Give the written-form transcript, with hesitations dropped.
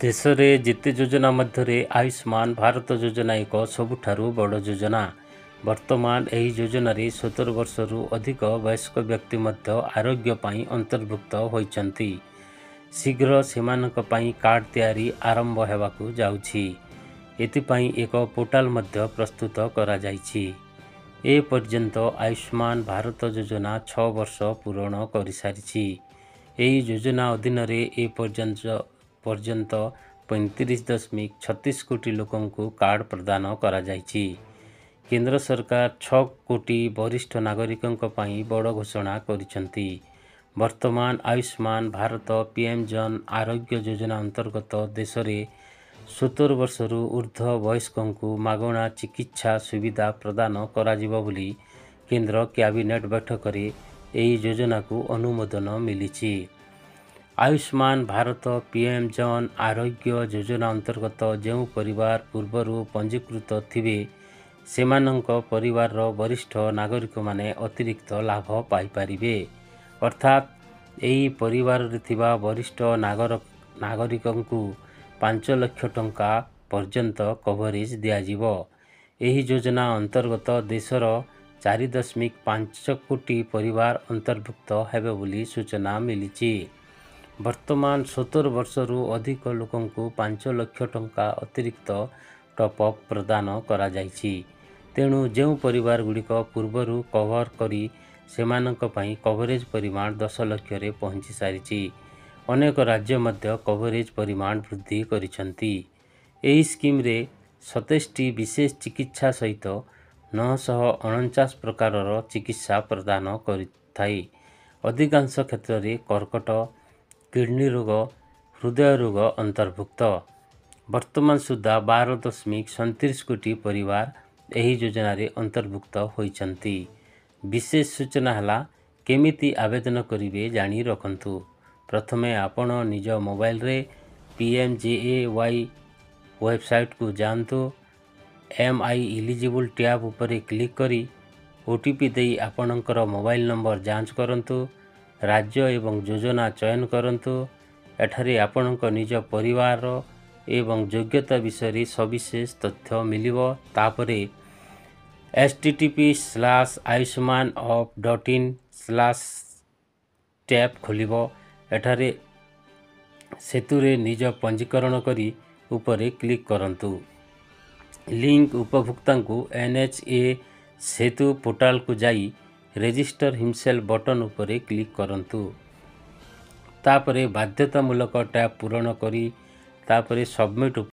ଦେଶରେ ଯେତେ ଯୋଜନା ମଧ୍ୟରେ ଆୟୁଷ୍ମାନ ଭାରତ ଯୋଜନା ଏକ ସବୁଠାରୁ ବଡ଼ ଯୋଜନା। ବର୍ତ୍ତମାନ ଏହି ଯୋଜନାରେ 17 ବର୍ଷରୁ ଅଧିକ ବୟସ୍କ ବ୍ୟକ୍ତି ମଧ୍ୟ ଆରୋଗ୍ୟ ପାଇଁ ଅନ୍ତର୍ଭୁକ୍ତ ହୋଇଛନ୍ତି। ଶୀଘ୍ର ସେମାନଙ୍କ ପାଇଁ କାର୍ଡ଼ ତିଆରି ଆରମ୍ଭ ହେବାକୁ ଯାଉଛି। ଏଥିପାଇଁ ଏକ ପୋର୍ଟାଲ ମଧ୍ୟ ପ୍ରସ୍ତୁତ କରାଯାଇଛି। ଏ ପର୍ଯ୍ୟନ୍ତ ଆୟୁଷ୍ମାନ ଭାରତ ଯୋଜନା 6 ବର୍ଷ ପୂରଣ କରିସାରିଛି। ଏହି ଯୋଜନା ଅଧୀନରେ ଏ ପର୍ଯ୍ୟନ୍ତ 35.36 କୋଟି ଲୋକଙ୍କୁ କାର୍ଡ଼ ପ୍ରଦାନ କରାଯାଇଛି। କେନ୍ଦ୍ର ସରକାର 6 କୋଟି ବରିଷ୍ଠ ନାଗରିକଙ୍କ ପାଇଁ ବଡ଼ ଘୋଷଣା କରିଛନ୍ତି। ବର୍ତ୍ତମାନ ଆୟୁଷ୍ମାନ ଭାରତ ପିଏମ୍ ଜନ ଆରୋଗ୍ୟ ଯୋଜନା ଅନ୍ତର୍ଗତ ଦେଶରେ 17 ବର୍ଷରୁ ଉର୍ଦ୍ଧ୍ୱ ବୟସ୍କଙ୍କୁ ମାଗଣା ଚିକିତ୍ସା ସୁବିଧା ପ୍ରଦାନ କରାଯିବ ବୋଲି କେନ୍ଦ୍ର କ୍ୟାବିନେଟ୍ ବୈଠକରେ ଏହି ଯୋଜନାକୁ ଅନୁମୋଦନ ମିଳିଛି। ଆୟୁଷ୍ମାନ ଭାରତ ପିଏମ୍ ଜନ ଆରୋଗ୍ୟ ଯୋଜନା ଅନ୍ତର୍ଗତ ଯେଉଁ ପରିବାର ପୂର୍ବରୁ ପଞ୍ଜୀକୃତ ଥିବେ ସେମାନଙ୍କ ପରିବାରର ବରିଷ୍ଠ ନାଗରିକମାନେ ଅତିରିକ୍ତ ଲାଭ ପାଇପାରିବେ। ଅର୍ଥାତ୍ ଏହି ପରିବାରରେ ଥିବା ବରିଷ୍ଠ ନାଗରିକଙ୍କୁ 5 ଲକ୍ଷ ଟଙ୍କା ପର୍ଯ୍ୟନ୍ତ କଭରେଜ ଦିଆଯିବ। ଏହି ଯୋଜନା ଅନ୍ତର୍ଗତ ଦେଶର 4.5 କୋଟି ପରିବାର ଅନ୍ତର୍ଭୁକ୍ତ ହେବେ ବୋଲି ସୂଚନା ମିଳିଛି। ବର୍ତ୍ତମାନ 17 ବର୍ଷରୁ ଅଧିକ ଲୋକଙ୍କୁ 5 ଲକ୍ଷ ଟଙ୍କା ଅତିରିକ୍ତ ଟପ୍ ପ୍ରଦାନ କରାଯାଇଛି। ତେଣୁ ଯେଉଁ ପରିବାରଗୁଡ଼ିକ ପୂର୍ବରୁ କଭର କରି ସେମାନଙ୍କ ପାଇଁ କଭରେଜ ପରିମାଣ 10 ଲକ୍ଷରେ ପହଞ୍ଚି ସାରିଛି। ଅନେକ ରାଜ୍ୟ ମଧ୍ୟ କଭରେଜ ପରିମାଣ ବୃଦ୍ଧି କରିଛନ୍ତି। ଏହି ସ୍କିମ୍ରେ 27ଟି ବିଶେଷ ଚିକିତ୍ସା ସହିତ 949 ପ୍ରକାରର ଚିକିତ୍ସା ପ୍ରଦାନ କରିଥାଏ। ଅଧିକାଂଶ କ୍ଷେତ୍ରରେ କର୍କଟ, କିଡ୍ନି ରୋଗ, ହୃଦୟ ରୋଗ ଅନ୍ତର୍ଭୁକ୍ତ। ବର୍ତ୍ତମାନ ସୁଦ୍ଧା 12.37 କୋଟି ପରିବାର ଏହି ଯୋଜନାରେ ଅନ୍ତର୍ଭୁକ୍ତ ହୋଇଛନ୍ତି। ବିଶେଷ ସୂଚନା ହେଲା, କେମିତି ଆବେଦନ କରିବେ ଜାଣି ରଖନ୍ତୁ। ପ୍ରଥମେ ଆପଣ ନିଜ ମୋବାଇଲରେ PMJAY ୱେବସାଇଟକୁ ଯାଆନ୍ତୁ। MI ଇଲିଜିବୁଲ୍ ଟ୍ୟାବ୍ ଉପରେ କ୍ଲିକ୍ କରି OTP ଦେଇ ଆପଣଙ୍କର ମୋବାଇଲ ନମ୍ବର ଯାଞ୍ଚ କରନ୍ତୁ। ରାଜ୍ୟ ଏବଂ ଯୋଜନା ଚୟନ କରନ୍ତୁ। ଏଠାରେ ଆପଣଙ୍କ ନିଜ ପରିବାର ଏବଂ ଯୋଗ୍ୟତା ବିଷୟରେ ସବିଶେଷ ତଥ୍ୟ ମିଳିବ। ତାପରେ https://ayushmanoff.in/ଟ୍ୟାବ୍ ଖୋଲିବ। ଏଠାରେ ସେତୁରେ ନିଜ ପଞ୍ଜୀକରଣ କରି ଉପରେ କ୍ଲିକ୍ କରନ୍ତୁ। ଲିଙ୍କ ଉପଭୋକ୍ତାଙ୍କୁ NHA ସେତୁ ପୋର୍ଟାଲକୁ ଯାଇ ରେଜିଷ୍ଟର ହିମସେଲ୍ଫ ବଟନ୍ ଉପରେ କ୍ଲିକ୍ କରନ୍ତୁ। ତାପରେ ବାଧ୍ୟତାମୂଳକ ଟ୍ୟାବ୍ ପୂରଣ କରି ତାପରେ ସବମିଟ୍